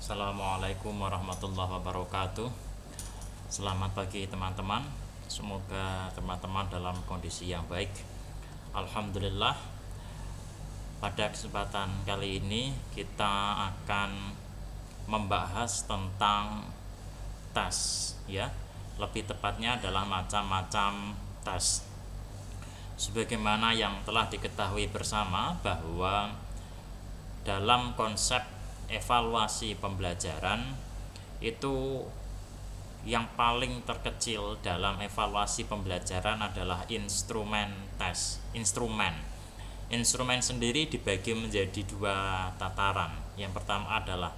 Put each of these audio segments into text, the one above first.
Assalamualaikum warahmatullahi wabarakatuh. Selamat pagi teman-teman. Semoga teman-teman dalam kondisi yang baik. Alhamdulillah. Pada kesempatan kali ini kita akan membahas tentang tes, ya. Lebih tepatnya adalah macam-macam tes. Sebagaimana yang telah diketahui bersama bahwa dalam konsep evaluasi pembelajaran itu yang paling terkecil dalam evaluasi pembelajaran adalah instrumen tes. Instrumen sendiri dibagi menjadi dua tataran. Yang pertama adalah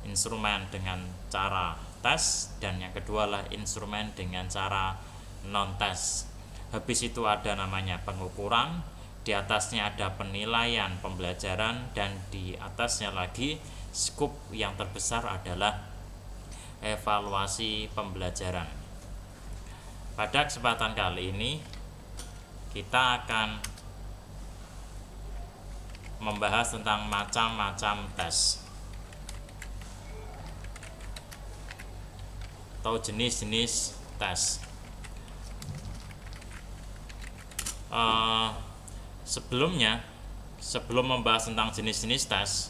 instrumen dengan cara tes, dan yang kedua adalah instrumen dengan cara non tes. Habis itu ada namanya pengukuran, di atasnya ada penilaian pembelajaran, dan di atasnya lagi skup yang terbesar adalah evaluasi pembelajaran. Pada kesempatan kali ini kita akan membahas tentang macam-macam tes atau jenis-jenis tes. Sebelum membahas tentang jenis-jenis tes,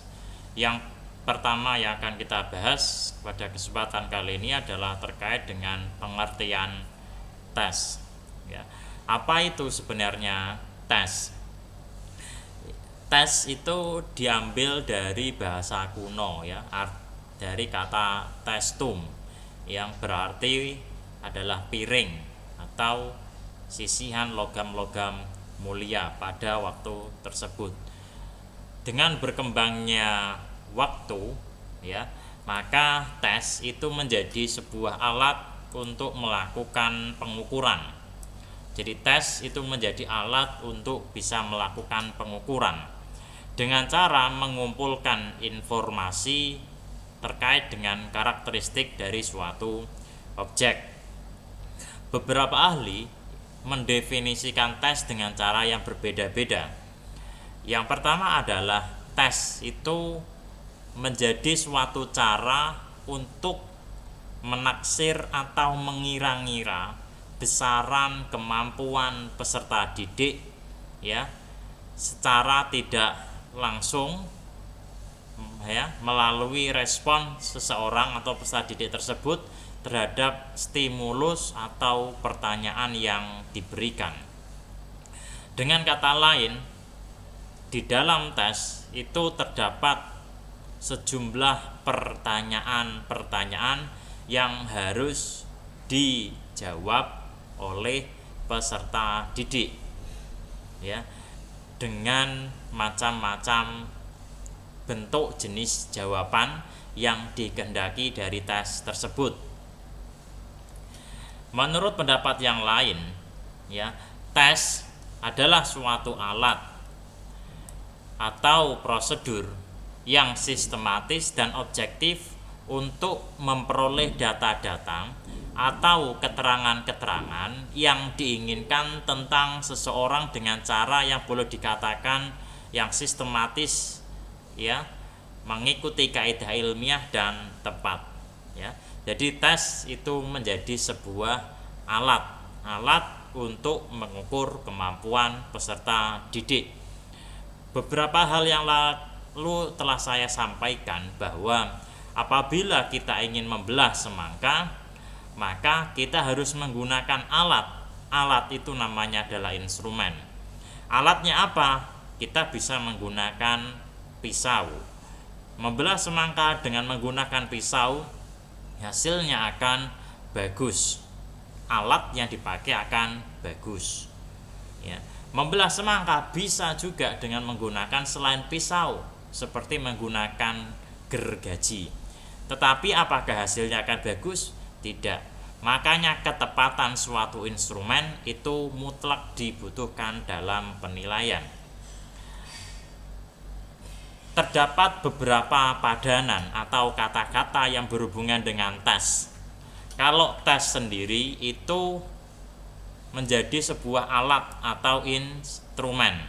yang pertama yang akan kita bahas pada kesempatan kali ini adalah terkait dengan pengertian tes. Ya. Apa itu sebenarnya tes? Tes itu diambil dari bahasa kuno, ya, dari kata testum, yang berarti adalah piring atau sisihan logam-logam mulia pada waktu tersebut. Dengan berkembangnya waktu, ya, maka tes itu menjadi sebuah alat untuk melakukan pengukuran. Jadi tes itu menjadi alat untuk bisa melakukan pengukuran dengan cara mengumpulkan informasi terkait dengan karakteristik dari suatu objek. Beberapa ahli mendefinisikan tes dengan cara yang berbeda-beda. Yang pertama adalah tes itu menjadi suatu cara untuk menaksir atau mengira-ngira besaran kemampuan peserta didik, ya, secara tidak langsung, ya, melalui respon seseorang atau peserta didik tersebut terhadap stimulus atau pertanyaan yang diberikan. Dengan kata lain, di dalam tes itu terdapat sejumlah pertanyaan-pertanyaan yang harus dijawab oleh peserta didik, ya, dengan macam-macam bentuk jenis jawaban yang dikehendaki dari tes tersebut. Menurut pendapat yang lain, ya, tes adalah suatu alat atau prosedur yang sistematis dan objektif untuk memperoleh data-data atau keterangan-keterangan yang diinginkan tentang seseorang dengan cara yang boleh dikatakan yang sistematis, ya, mengikuti kaidah ilmiah dan tepat, ya. Jadi tes itu menjadi sebuah alat untuk mengukur kemampuan peserta didik. Beberapa hal yang lalu telah saya sampaikan bahwa apabila kita ingin membelah semangka, maka kita harus menggunakan alat. Alat itu namanya adalah instrumen. Alatnya apa? Kita bisa menggunakan pisau. Membelah semangka dengan menggunakan pisau, hasilnya akan bagus. Alat yang dipakai akan bagus, ya. Membelah semangka bisa juga dengan menggunakan selain pisau, seperti menggunakan gergaji. Tetapi apakah hasilnya akan bagus? Tidak. Makanya ketepatan suatu instrumen itu mutlak dibutuhkan dalam penilaian. Terdapat beberapa padanan atau kata-kata yang berhubungan dengan tes. Kalau tes sendiri itu menjadi sebuah alat atau instrumen,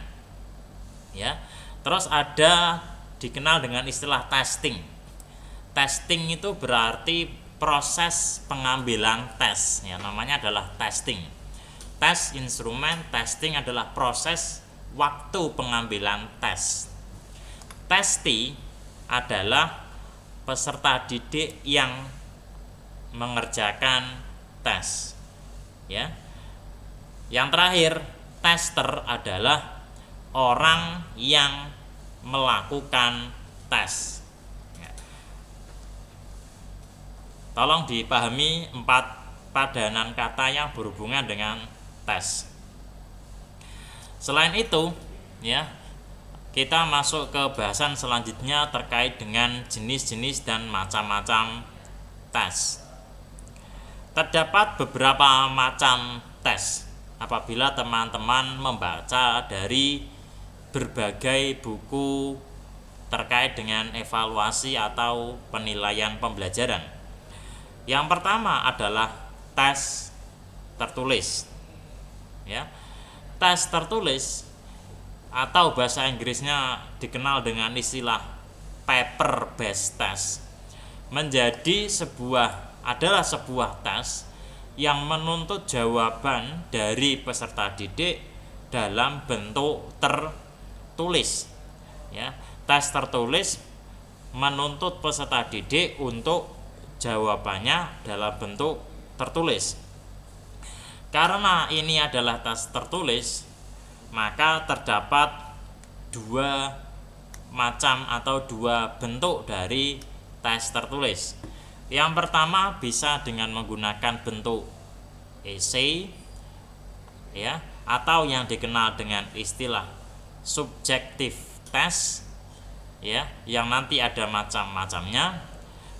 ya. Terus ada dikenal dengan istilah testing. Testing itu berarti proses pengambilan tes, ya, namanya adalah testing. Tes instrumen, testing adalah proses waktu pengambilan tes. Testi adalah peserta didik yang mengerjakan tes, ya. Yang terakhir, tester adalah orang yang melakukan tes. Tolong dipahami 4 padanan kata yang berhubungan dengan tes. Selain itu, ya, kita masuk ke bahasan selanjutnya terkait dengan jenis-jenis dan macam-macam tes. Terdapat beberapa macam tes apabila teman-teman membaca dari berbagai buku terkait dengan evaluasi atau penilaian pembelajaran. Yang pertama adalah tes tertulis, ya. Tes tertulis atau bahasa Inggrisnya dikenal dengan istilah paper based test adalah sebuah tes yang menuntut jawaban dari peserta didik dalam bentuk tertulis, ya. Tes tertulis menuntut peserta didik untuk jawabannya dalam bentuk tertulis. Karena ini adalah tes tertulis, maka terdapat 2 macam atau 2 bentuk dari tes tertulis. Yang pertama bisa dengan menggunakan bentuk essay, ya, atau yang dikenal dengan istilah subjective test, ya, yang nanti ada macam-macamnya,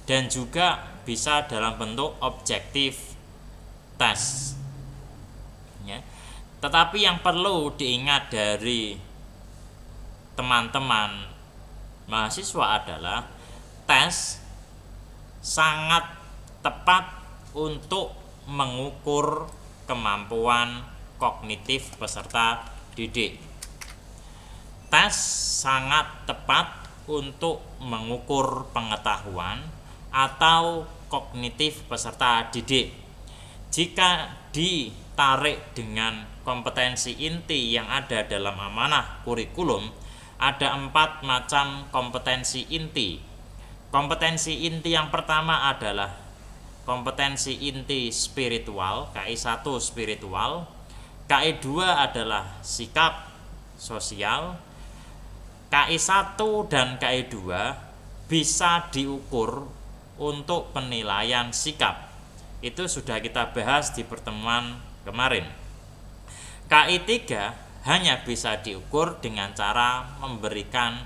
dan juga bisa dalam bentuk objective test, ya. Tetapi yang perlu diingat dari teman-teman mahasiswa adalah tes sangat tepat untuk mengukur kemampuan kognitif peserta didik. Tes sangat tepat untuk mengukur pengetahuan atau kognitif peserta didik. Jika ditarik dengan kompetensi inti yang ada dalam amanah kurikulum, ada 4 macam kompetensi inti. Kompetensi inti yang pertama adalah kompetensi inti spiritual, KI1 spiritual, KI2 adalah sikap sosial, KI1 dan KI2 bisa diukur untuk penilaian sikap. Itu sudah kita bahas di pertemuan kemarin. KI3 hanya bisa diukur dengan cara memberikan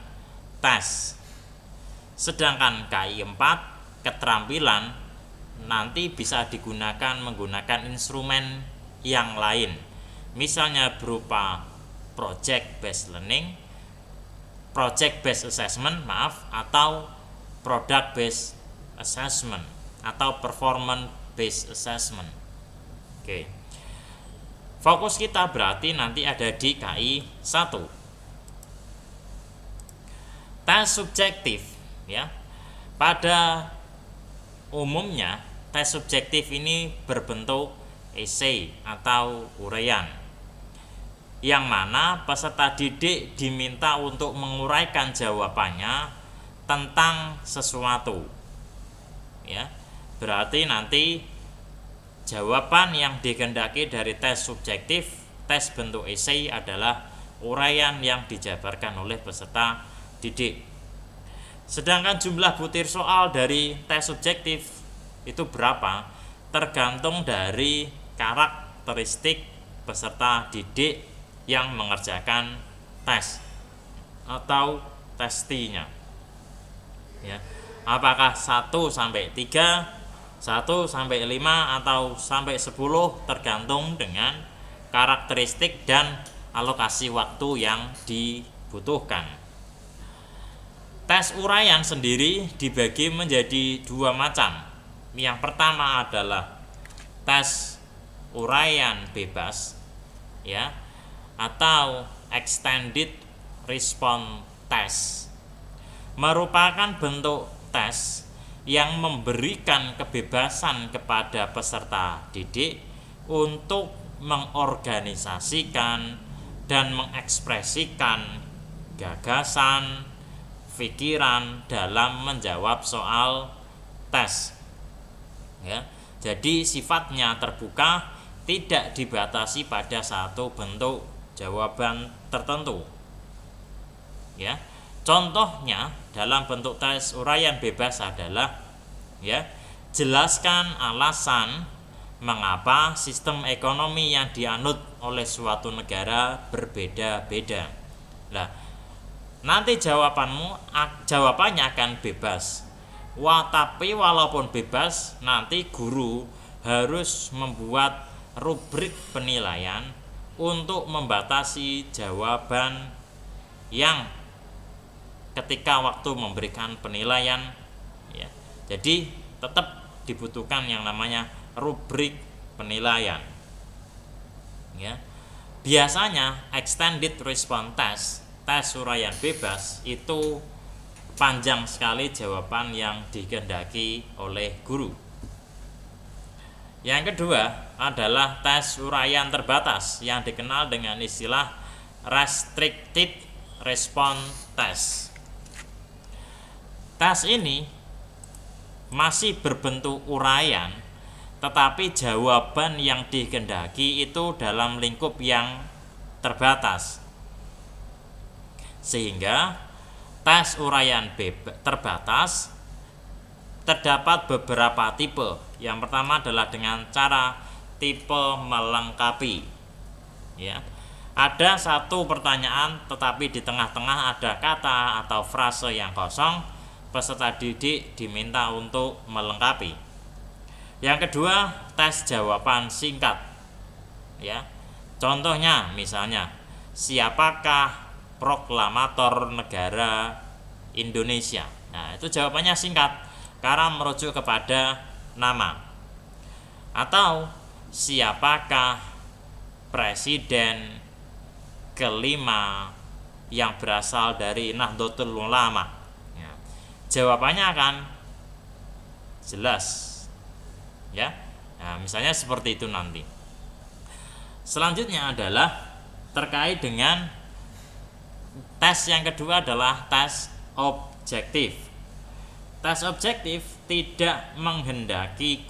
tes. Sedangkan KI4 keterampilan nanti bisa digunakan menggunakan instrumen yang lain. Misalnya berupa project based learning, project based assessment, atau product based assessment atau performance based assessment. Oke. Fokus kita berarti nanti ada di KI 1. Tes subjektif, ya. Pada umumnya tes subjektif ini berbentuk essay atau uraian, yang mana peserta didik diminta untuk menguraikan jawabannya tentang sesuatu, ya. Berarti nanti jawaban yang dikehendaki dari tes subjektif, tes bentuk essay adalah uraian yang dijabarkan oleh peserta didik. Sedangkan jumlah butir soal dari tes subjektif itu berapa? Tergantung dari karakteristik peserta didik yang mengerjakan tes atau testinya, ya. Apakah 1 sampai 3, 1 sampai 5 atau sampai 10 tergantung dengan karakteristik dan alokasi waktu yang dibutuhkan. Tes uraian sendiri dibagi menjadi 2 macam. Yang pertama adalah tes uraian bebas, ya, atau extended response test. Merupakan bentuk tes yang memberikan kebebasan kepada peserta didik untuk mengorganisasikan dan mengekspresikan gagasan, pikiran dalam menjawab soal tes. Ya, jadi sifatnya terbuka, tidak dibatasi pada satu bentuk jawaban tertentu. Ya, contohnya dalam bentuk tes uraian bebas adalah jelaskan alasan mengapa sistem ekonomi yang dianut oleh suatu negara berbeda-beda. Nah, nanti jawabannya akan bebas. Tapi walaupun bebas, nanti guru harus membuat rubrik penilaian untuk membatasi jawaban yang ketika waktu memberikan penilaian, ya. Jadi tetap dibutuhkan yang namanya rubrik penilaian. Ya. Biasanya extended response test, tes uraian bebas itu panjang sekali jawaban yang dikehendaki oleh guru. Yang kedua adalah tes uraian terbatas yang dikenal dengan istilah restricted response test. Tes ini masih berbentuk uraian, tetapi jawaban yang dikehendaki itu dalam lingkup yang terbatas. Sehingga tes uraian terbatas terdapat beberapa tipe. Yang pertama adalah dengan cara tipe melengkapi. Ya. Ada satu pertanyaan tetapi di tengah-tengah ada kata atau frase yang kosong. Peserta didik diminta untuk melengkapi. Yang kedua, tes jawaban singkat. Ya. Contohnya misalnya, siapakah proklamator negara Indonesia? Nah, itu jawabannya singkat karena merujuk kepada nama. Atau siapakah presiden kelima yang berasal dari Nahdlatul Ulama? Jawabannya akan jelas, ya. Nah, misalnya seperti itu nanti. Selanjutnya adalah terkait dengan tes yang kedua adalah tes objektif. Tes objektif tidak menghendaki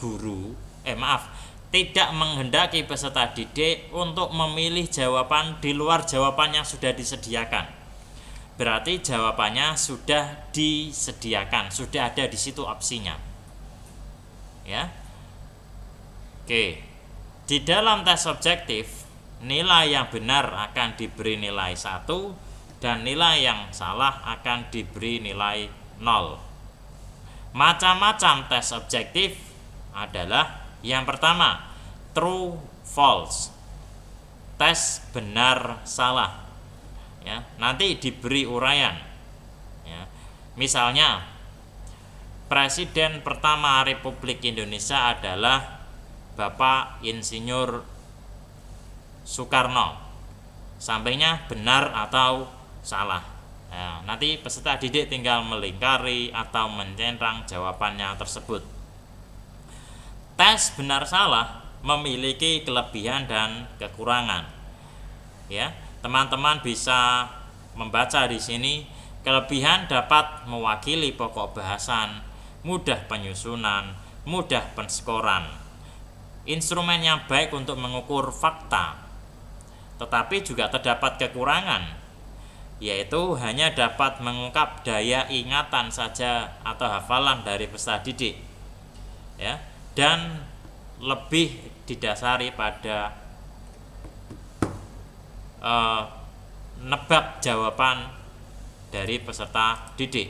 tidak menghendaki peserta didik untuk memilih jawaban di luar jawaban yang sudah disediakan. Berarti jawabannya sudah disediakan, sudah ada di situ opsinya. Ya. Oke. Di dalam tes objektif, nilai yang benar akan diberi nilai 1 dan nilai yang salah akan diberi nilai 0. Macam-macam tes objektif adalah yang pertama, true false. Tes benar salah. Ya, nanti diberi uraian. Ya. Misalnya, Presiden pertama Republik Indonesia adalah Bapak Insinyur Soekarno. Sampainya benar atau salah. Nah, nanti peserta didik tinggal melingkari atau mencentrang jawabannya tersebut. Tes benar salah memiliki kelebihan dan kekurangan. Ya. Teman-teman bisa membaca di sini. Kelebihan dapat mewakili pokok bahasan, mudah penyusunan, mudah penskoran. Instrumen yang baik untuk mengukur fakta. Tetapi juga terdapat kekurangan, yaitu hanya dapat mengungkap daya ingatan saja atau hafalan dari peserta didik. Ya, dan lebih didasari pada nebak jawaban dari peserta didik.